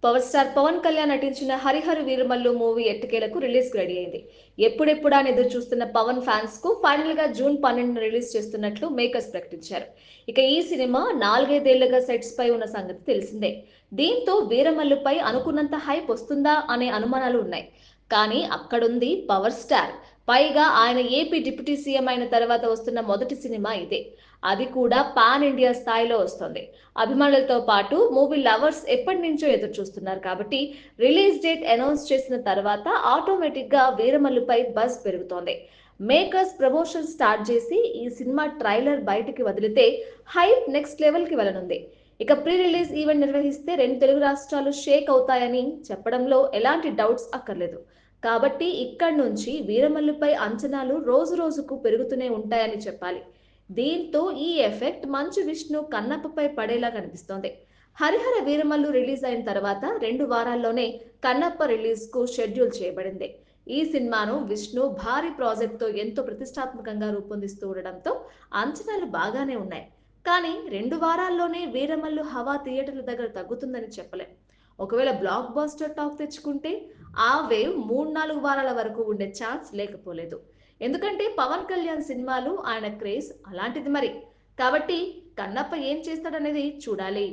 Power star Pawan Kalyan నటించిన Harihara Veeramallu movie ఎట్టకేలకు release ready అయింది. ఎప్పుడెప్పుడా అని ఎదురు చూస్తున్న పవన్ ఫ్యాన్స్ కు ఫైనల్ గా జూన్ 12 రిలీజ్ చేస్తున్నట్లు మేకర్స్ ప్రకటించారు. ఇక ఈ సినిమా 4-5 ఏళ్లుగా సెట్స్ పై ఉన్న సంగతి తెలిసిందే. దీంతో వీరమల్లుపై అనుకున్నంత హైప్ వస్తుందా అనే అనుమానాలు ఉన్నాయి. కానీ అక్కడుంది పవర్ స్టార్. పైగా ఆయన ఏపీ డిప్యూటీ సీఎం అయిన తర్వాత వస్తున్న మొదటి సినిమా ఇదే. అది కూడా పాన్ ఇండియా స్థాయిలో వస్తోంది. అభిమానులతో పాటు మూవీ లవర్స్ ఎప్పటి నుంచో ఎదురు చూస్తున్నారు కాబట్టి రిలీజ్ డేట్ అనౌన్స్ చేసిన తర్వాత ఆటోమేటిక్ గా వీరమల్లుపై బజ్ పెరుగుతోంది. మేకర్స్ ప్రమోషన్ స్టార్ట్ చేసి ఈ సినిమా ట్రైలర్ బయటికి వదిలితే హైప్ నెక్స్ట్ లెవెల్ కి వెళ్ళనుంది. ఇక ప్రీ రిలీజ్ ఈవెంట్ నిర్వహిస్తే 2 తెలుగు రాష్ట్రాలు షేక్ అవుతాయని చెప్పడంలో ఎలాంటి డౌట్స్ అక్కర్లేదు. కాబట్టి ఇక్కడి నుంచి వీరమల్లుపై అంచనాలు రోజు రోజుకు పెరుగుతూనే ఉంటాయని చెప్పాలి. దీంతో ఈ ఎఫెక్ట్ మంచు విష్ణు కన్నప్పపై పడేలా కనిపిస్తోంది. హరిహర వీరమల్లు రిలీజ్ అయిన తర్వాత 2 వారాల్లోనే కన్నప్ప రిలీజ్ కు షెడ్యూల్ చేయబడింది. ఈ సినిమాను విష్ణు భారీ ప్రాజెక్ట్తో ఎంతో ప్రతిష్టాత్మకంగా రూపొందిస్తూ ఉండడంతో అంచనాలు బాగానే ఉన్నాయి. కానీ 2 వారాల్లోనే వీరమల్లు హవా థియేటర్ల దగ్గర తగ్గుతుందని చెప్పలేం. ఒకవేళ బ్లాక్ బాస్టర్ టాక్ తెచ్చుకుంటే ఆ వేవ్ 3-4 వారాల వరకు ఉండే ఛాన్స్ లేకపోలేదు. ఎందుకంటే పవన్ కళ్యాణ్ సినిమాలు ఆయన క్రేజ్ అలాంటిది మరి. కాబట్టి కన్నప్ప ఏం చేస్తాడనేది చూడాలి.